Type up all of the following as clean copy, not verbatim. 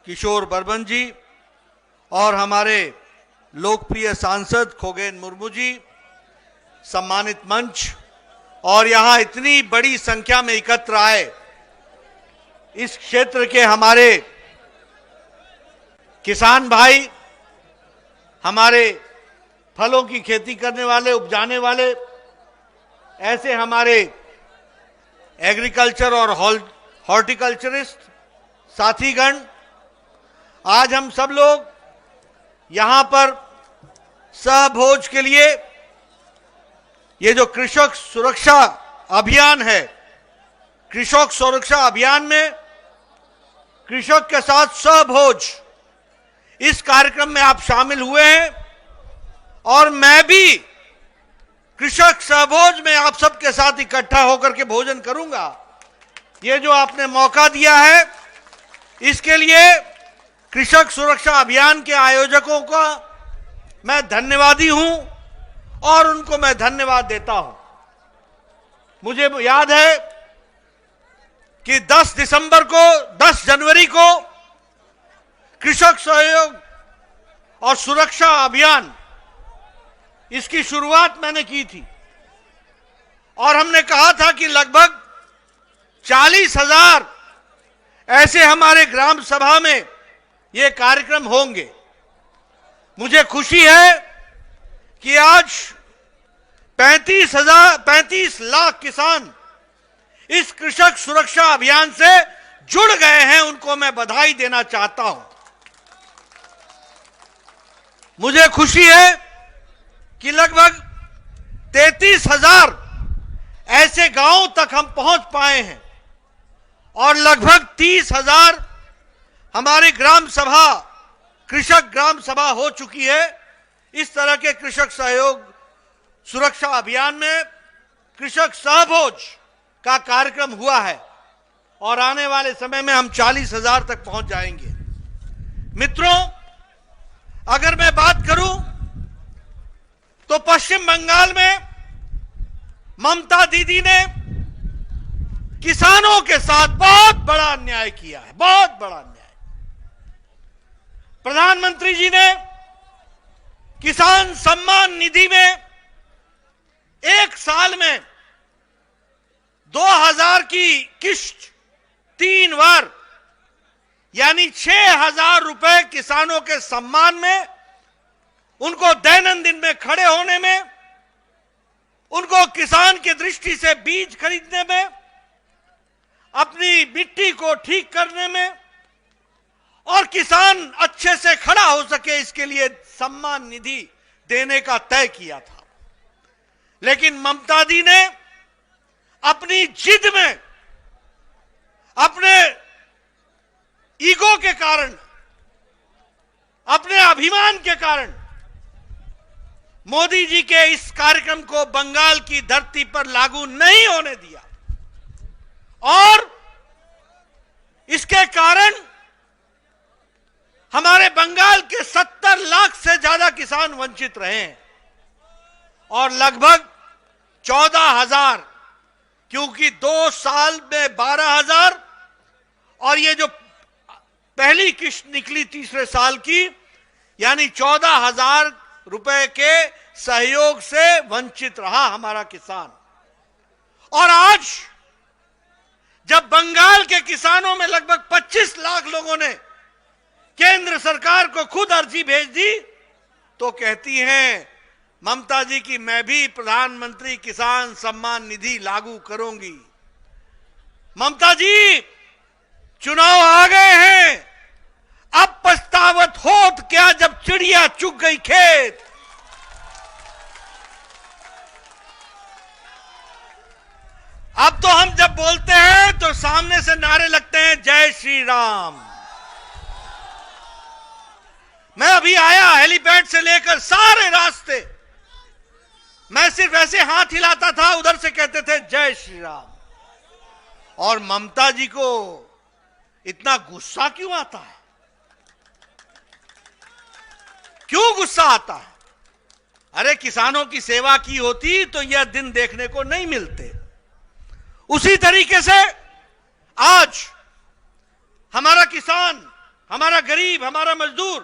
किशोर बर्मन जी और हमारे लोकप्रिय सांसद खगेन मुर्मू जी, सम्मानित मंच और यहां इतनी बड़ी संख्या में एकत्र आए इस क्षेत्र के हमारे किसान भाई, हमारे फलों की खेती करने वाले, उपजाने वाले, ऐसे हमारे एग्रीकल्चर और हॉर्टिकल्चरिस्ट साथीगण, आज हम सब लोग यहां पर सहभोज के लिए ये जो कृषक सुरक्षा अभियान है, कृषक सुरक्षा अभियान में कृषक के साथ सहभोज, इस कार्यक्रम में आप शामिल हुए हैं और मैं भी कृषक सहभोज में आप सबके साथ इकट्ठा होकर के भोजन करूंगा। ये जो आपने मौका दिया है, इसके लिए कृषक सुरक्षा अभियान के आयोजकों का मैं धन्यवादी हूं और उनको मैं धन्यवाद देता हूं। मुझे याद है कि 10 जनवरी को कृषक सहयोग और सुरक्षा अभियान, इसकी शुरुआत मैंने की थी और हमने कहा था कि लगभग 40,000 ऐसे हमारे ग्राम सभा में ये कार्यक्रम होंगे। मुझे खुशी है कि आज 35 लाख किसान इस कृषक सुरक्षा अभियान से जुड़ गए हैं। उनको मैं बधाई देना चाहता हूं। मुझे खुशी है कि लगभग 33,000 ऐसे गांवों तक हम पहुंच पाए हैं और लगभग 30,000 हमारी ग्राम सभा, कृषक ग्राम सभा हो चुकी है। इस तरह के कृषक सहयोग सुरक्षा अभियान में कृषक सहभोज का कार्यक्रम हुआ है और आने वाले समय में हम 40,000 तक पहुंच जाएंगे। मित्रों, अगर मैं बात करूं तो पश्चिम बंगाल में ममता दीदी ने किसानों के साथ बहुत बड़ा अन्याय किया है, बहुत बड़ा अन्याय। प्रधानमंत्री जी ने किसान सम्मान निधि में एक साल में 2,000 की किश्त 3 बार, यानी 6,000 रुपए किसानों के सम्मान में, उनको दैनंदिन में खड़े होने में, उनको किसान की दृष्टि से बीज खरीदने में, अपनी मिट्टी को ठीक करने में और किसान अच्छे से खड़ा हो सके, इसके लिए सम्मान निधि देने का तय किया था। लेकिन ममता दी ने अपनी जिद में, अपने ईगो के कारण, अपने अभिमान के कारण मोदी जी के इस कार्यक्रम को बंगाल की धरती पर लागू नहीं होने दिया और इसके कारण हमारे बंगाल के 70 लाख से ज्यादा किसान वंचित रहे हैं और लगभग 14,000, क्योंकि 2 साल में 12,000 और ये जो पहली किश्त निकली तीसरे साल की, यानी 14,000 रुपए के सहयोग से वंचित रहा हमारा किसान। और आज जब बंगाल के किसानों में लगभग 25 लाख लोगों ने केंद्र सरकार को खुद अर्जी भेज दी, तो कहती हैं ममता जी की मैं भी प्रधानमंत्री किसान सम्मान निधि लागू करूंगी। ममता जी, चुनाव आ गए हैं, अब पछतावत होत क्या जब चिड़िया चुग गई खेत। अब तो हम जब बोलते हैं तो सामने से नारे लगते हैं जय श्री राम। मैं अभी आया हेलीपैड से लेकर सारे रास्ते, मैं सिर्फ ऐसे हाथ हिलाता था, उधर से कहते थे जय श्री राम। और ममता जी को इतना गुस्सा क्यों आता है? क्यों गुस्सा आता है? अरे किसानों की सेवा की होती तो यह दिन देखने को नहीं मिलते। उसी तरीके से आज हमारा किसान, हमारा गरीब, हमारा मजदूर,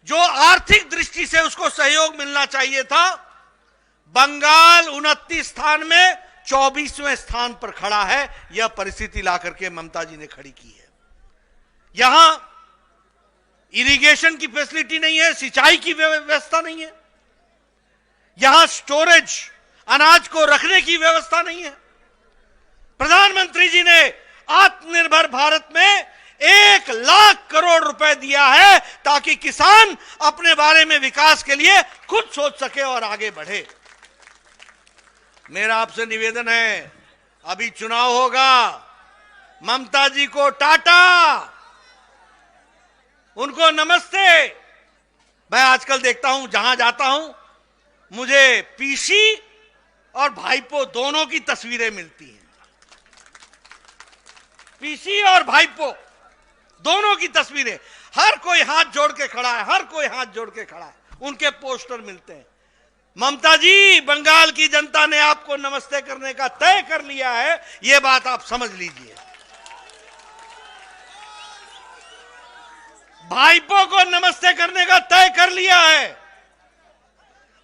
जो आर्थिक दृष्टि से उसको सहयोग मिलना चाहिए था, बंगाल 29 स्थान में 24वें स्थान पर खड़ा है। यह परिस्थिति लाकर के ममता जी ने खड़ी की है। यहां इरिगेशन की फैसिलिटी नहीं है, सिंचाई की व्यवस्था नहीं है, यहां स्टोरेज, अनाज को रखने की व्यवस्था नहीं है। प्रधानमंत्री जी ने आत्मनिर्भर भारत में 1 लाख करोड़ रुपए दिया है ताकि किसान अपने बारे में विकास के लिए खुद सोच सके और आगे बढ़े। मेरा आपसे निवेदन है, अभी चुनाव होगा, ममता जी को टाटा, उनको नमस्ते। मैं आजकल देखता हूं, जहां जाता हूं, मुझे पीसी और भाईपो दोनों की तस्वीरें मिलती हैं। पीसी और भाईपो दोनों की तस्वीरें, हर कोई हाथ जोड़ के खड़ा है, हर कोई हाथ जोड़ के खड़ा है, उनके पोस्टर मिलते हैं। ममता जी, बंगाल की जनता ने आपको नमस्ते करने का तय कर लिया है, यह बात आप समझ लीजिए। भाईपो को नमस्ते करने का तय कर लिया है।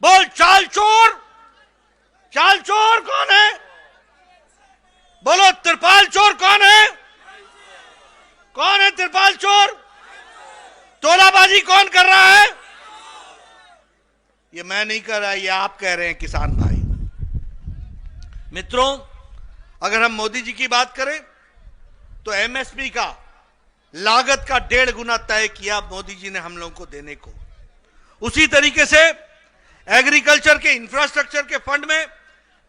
बोल चाल चोर, चाल चोर कौन है? बोलो त्रिपाल चोर कौन है? कौन है त्रिपाल चोर? तोलाबाजी कौन कर रहा है? ये मैं नहीं कर रहा, ये आप कह रहे हैं किसान भाई। मित्रों, अगर हम मोदी जी की बात करें तो एमएसपी का लागत का 1.5 गुना तय किया मोदी जी ने हम लोगों को देने को। उसी तरीके से एग्रीकल्चर के इंफ्रास्ट्रक्चर के फंड में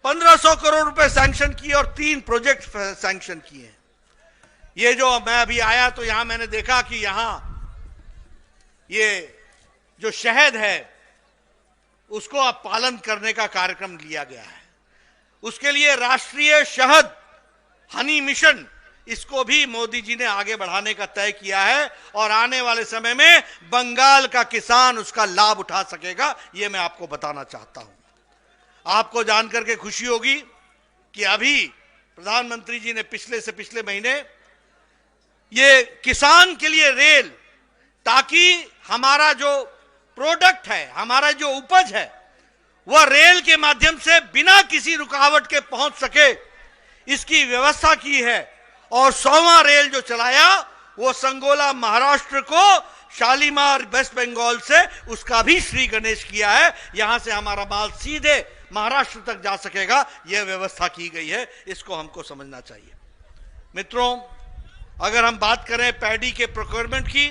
1500 करोड़ रुपए सैंक्शन किए और 3 प्रोजेक्ट सैंक्शन किए हैं। ये जो मैं अभी आया तो यहां मैंने देखा कि यहां ये जो शहद है उसको अब पालन करने का कार्यक्रम लिया गया है। उसके लिए राष्ट्रीय शहद हनी मिशन, इसको भी मोदी जी ने आगे बढ़ाने का तय किया है और आने वाले समय में बंगाल का किसान उसका लाभ उठा सकेगा, यह मैं आपको बताना चाहता हूं। आपको जानकर के खुशी होगी कि अभी प्रधानमंत्री जी ने पिछले से पिछले महीने ये किसान के लिए रेल, ताकि हमारा जो प्रोडक्ट है, हमारा जो उपज है, वह रेल के माध्यम से बिना किसी रुकावट के पहुंच सके, इसकी व्यवस्था की है। और 100वां रेल जो चलाया वो संगोला महाराष्ट्र को शालीमार वेस्ट बंगाल से, उसका भी श्री गणेश किया है। यहां से हमारा माल सीधे महाराष्ट्र तक जा सकेगा, यह व्यवस्था की गई है। इसको हमको समझना चाहिए। मित्रों, अगर हम बात करें पैडी के प्रोक्योरमेंट की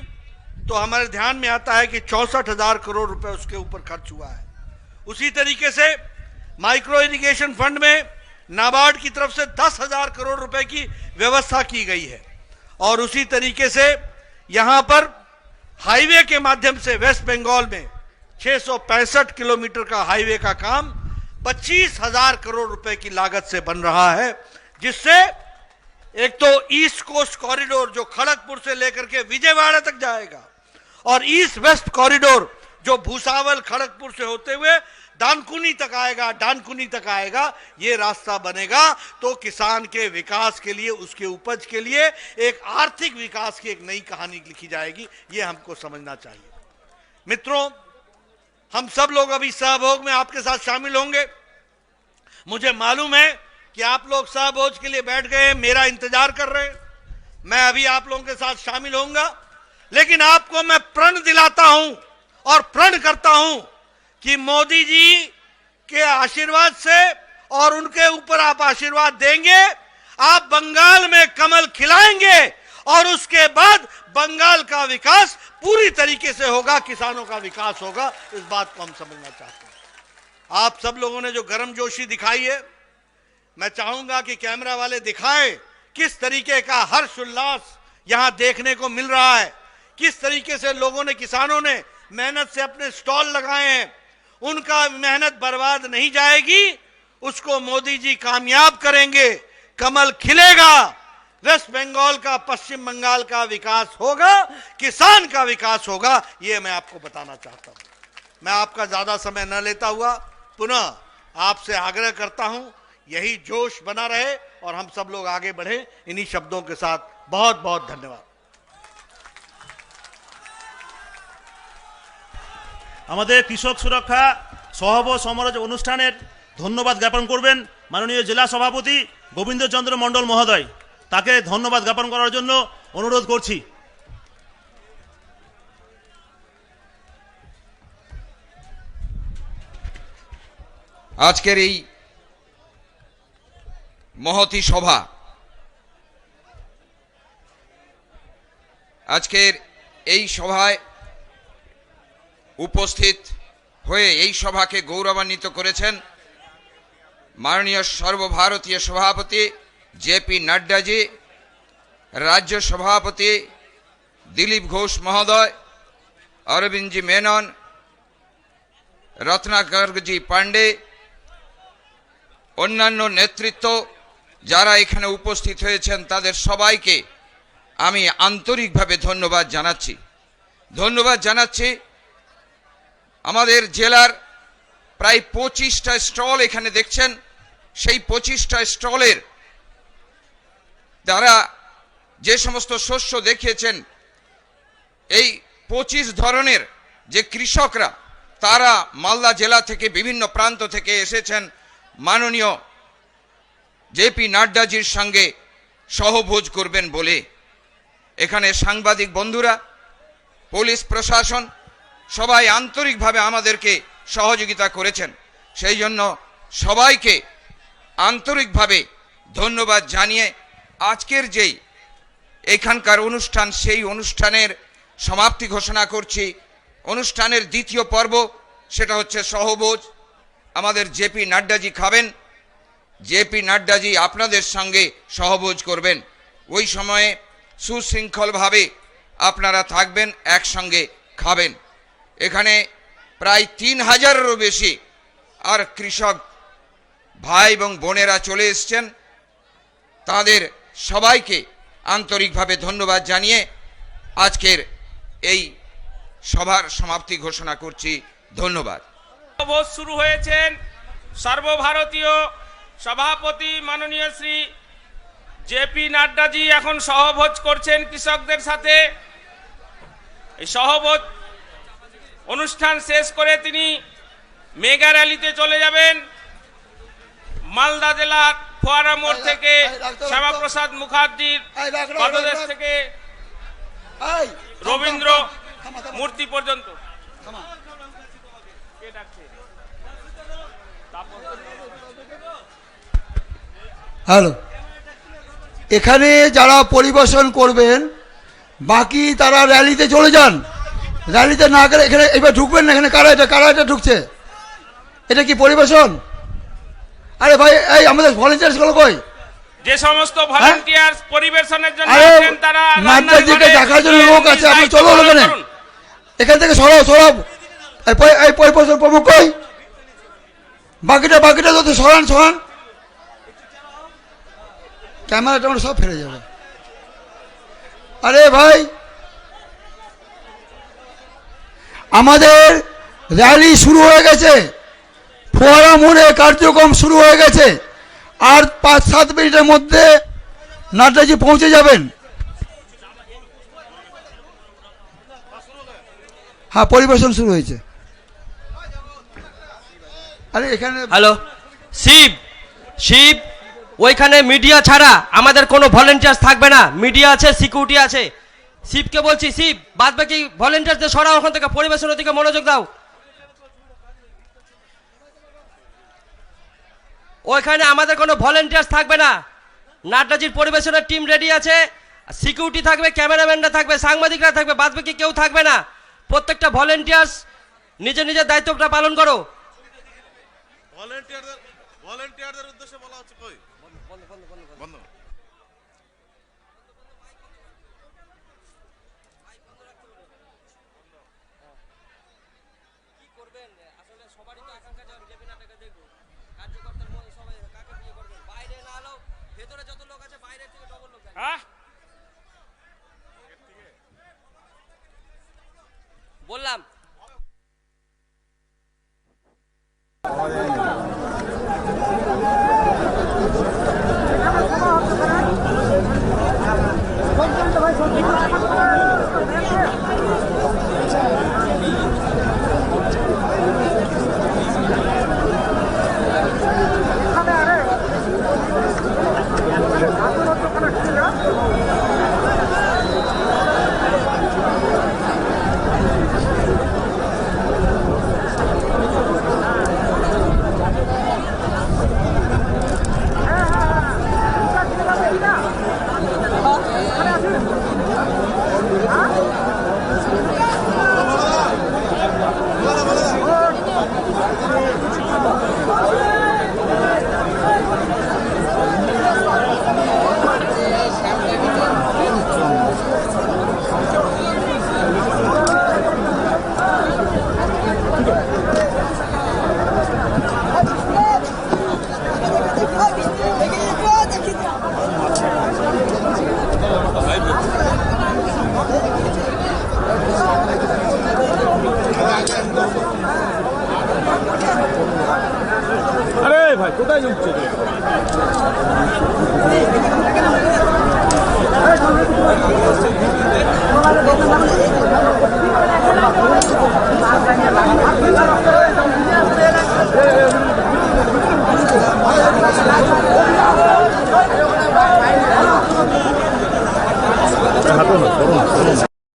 तो हमारे ध्यान में आता है कि 64,000 करोड़ रुपए उसके ऊपर खर्च हुआ है। उसी तरीके से माइक्रो इरिगेशन फंड में नाबार्ड की तरफ से 10,000 करोड़ रुपए की व्यवस्था की गई है। और उसी तरीके से यहां पर हाईवे के माध्यम से वेस्ट बंगाल में 665 किलोमीटर का हाईवे का काम 25,000 करोड़ रुपए की लागत से बन रहा है, जिससे एक तो ईस्ट कोस्ट कॉरिडोर जो खड़गपुर से लेकर के विजयवाड़ा तक जाएगा और ईस्ट वेस्ट कॉरिडोर जो भूसावल खड़गपुर से होते हुए डानकुनी तक आएगा, ये रास्ता बनेगा तो किसान के विकास के लिए, उसके उपज के लिए एक आर्थिक विकास की एक नई कहानी लिखी जाएगी। ये हमको समझना चाहिए। मित्रों, हम सब लोग अभी सहभोग में आपके साथ शामिल होंगे। मुझे मालूम है कि आप लोग सहभोज के लिए बैठ गए हैं, मेरा इंतजार कर रहे हैं। मैं अभी आप लोगों के साथ शामिल होऊंगा, लेकिन आपको मैं प्रण दिलाता हूं और प्रण करता हूं कि मोदी जी के आशीर्वाद से और उनके ऊपर आप आशीर्वाद देंगे, आप बंगाल में कमल खिलाएंगे और उसके बाद बंगाल का विकास पूरी तरीके से होगा, किसानों का विकास होगा। इस बात को हम समझना चाहते हैं। आप सब लोगों ने जो गर्मजोशी दिखाई है, मैं चाहूंगा कि कैमरा वाले दिखाएं किस तरीके का हर्ष उल्लास यहां देखने को मिल रहा है, किस तरीके से लोगों ने, किसानों ने मेहनत से अपने स्टॉल लगाए हैं। उनका मेहनत बर्बाद नहीं जाएगी, उसको मोदी जी कामयाब करेंगे, कमल खिलेगा, वेस्ट बंगाल का, पश्चिम बंगाल का विकास होगा, किसान का विकास होगा। यह मैं आपको बताना चाहता हूं। मैं आपका ज्यादा समय न लेता हुआ पुनः आपसे आग्रह करता हूं, यही जोश बना रहे और हम सब लोग आगे बढ़े। इन्हीं शब्दों के साथ बहुत बहुत धन्यवाद। আমাদের কৃষক সুরক্ষা সহজ সমারোহ অনুষ্ঠানের ধন্যবাদ জ্ঞাপন করবেন মাননীয় জেলা সভাপতি গোবিন্দচন্দ্র মণ্ডল মহোদয়। তাকে ধন্যবাদ জ্ঞাপন করার জন্য অনুরোধ করছি। আজকের এই মহতি সভা, আজকের এই সভায় উপস্থিত হয়ে এই সভাকে গৌরবান্বিত করেছেন মাননীয় সর্বভারতীয় সভাপতি জেপি নাড্ডাজি, রাজ্য সভাপতি দিলীপ ঘোষ মহোদয়, অরবিন্দজি মেনন, রত্নাকরজি পান্ডে, অন্যান্য নেতৃত্ব যারা এখানে উপস্থিত হয়েছেন তাদের সবাইকে আমি আন্তরিকভাবে ধন্যবাদ জানাচ্ছি। আমাদের জেলার প্রায় 25টা স্টল এখানে দেখছেন। সেই 25টা স্টলের দ্বারা যে সমস্ত শস্য দেখিয়েছেন, এই 25 ধরনের যে কৃষকরা তারা মালদা জেলা থেকে বিভিন্ন প্রান্ত থেকে এসেছেন মাননীয় জেপি নাড্ডাজির সঙ্গে সহভোজ করবেন বলে। এখানে সাংবাদিক বন্ধুরা, পুলিশ প্রশাসন সবাই আন্তরিকভাবে আমাদেরকে সহযোগিতা করেছেন। সেই জন্য সবাইকে আন্তরিকভাবে ধন্যবাদ জানিয়ে আজকের যেই এখানকার অনুষ্ঠান, সেই অনুষ্ঠানের সমাপ্তি ঘোষণা করছি। অনুষ্ঠানের দ্বিতীয় পর্ব সেটা হচ্ছে সহভোজ। আমাদের জেপি নাড্ডাজি খাবেন, জেপি নাড্ডাজি আপনাদের সঙ্গে সহভোজ করবেন। ওই সময়ে সুশৃঙ্খলভাবে আপনারা থাকবেন, একসঙ্গে খাবেন। এখানে প্রায় 3000-এরও বেশি আর কৃষক ভাই এবং বোনেরা চলে এসছেন। তাদের সবাইকে আন্তরিকভাবে ধন্যবাদ জানিয়ে আজকের এই সভার সমাপ্তি ঘোষণা করছি। ধন্যবাদ। সহভোজ শুরু হয়েছেন। সর্বভারতীয় সভাপতি মাননীয় শ্রী জেপি নাড্ডাজি এখন সহভোজ করছেন কৃষকদের সাথে। এই সহভোজ অনুষ্ঠান শেষ করে তিনি মেগা র্যালিতে চলে যাবেন। মালদা জেলার ফোয়ারা মোড় থেকে শ্যামাপ্রসাদ মুখার্জির পদদেশ থেকে রবীন্দ্র মূর্তি পর্যন্ত। হ্যালো, এখানে যারা পরিবেশন করবেন বাকি তারা র্যালিতে চলে যান। র্যালিতে না গেলে এখানে এবার ঢুকবেন না। এখানে কারা এটা ঢুকছে? এটা কি পরিবেশন? আরে ভাই, এই আমাদের ভলেন্টিয়ার্স গুলো কই? যে সমস্ত ভলেন্টিয়ার্স পরিবেশনের জন্য আরে আছেন তারা নাট্যজিকে দেখার জন্য লোক আছে, আপনি চলো ওখানে। এখান থেকে সরাও। এই পরিবেশন প্রমুখ কই? বাকিটা যদি সরান। ক্যামেরাটা আমরা সব ফেলে যাবে। আরে ভাই, আমাদের র্যালি শুরু হয়ে গেছে, ফোয়ারা মোড়ে কার্যক্রম শুরু হয়ে গেছে। আর 5-7 মিনিটের মধ্যে নাড্ডাজি পৌঁছে যাবেন। হ্যাঁ, পরিবেশন শুরু হয়েছে। আরে এখানে হ্যালো, শিব ওইখানে মিডিয়া ছাড়া আমাদের কোনো ভলেন্টিয়ার্স থাকবে না। মিডিয়া আছে, সিকিউরিটি আছে। শিবকে বলছি, শিব বাদ বাকি ভলেন্টিয়ারদের সরাও ওখান থেকে, পরিবেশনের দিকে মনোযোগ দাও। ওইখানে আমাদের কোনো ভলেন্টিয়ার্স থাকবে না। নাট্যজির পরিবেশনের টিম রেডি আছে, সিকিউরিটি থাকবে, ক্যামেরাম্যানরা থাকবে, সাংবাদিকরা থাকবে, বাদ বাকি কেউ থাকবে না। প্রত্যেকটা ভলেন্টিয়ার্স নিজের দায়িত্বটা পালন করো। ভলেন্টিয়ারদের উদ্দেশ্যে বলা হচ্ছে কই? বন্ধ। কি করবেন আসলে সবারই তো আকাঙ্ক্ষা যে জেপি নাড্ডাকে দেখব। কার্যকর্তার মধ্যে সবাই কাকে বিয়ে করবেন? বাইরে না হলেও ভেতরে যত লোক আছে বাইরে থেকে ডবল লোক আছে। বললাম কোথায় ঢুকছে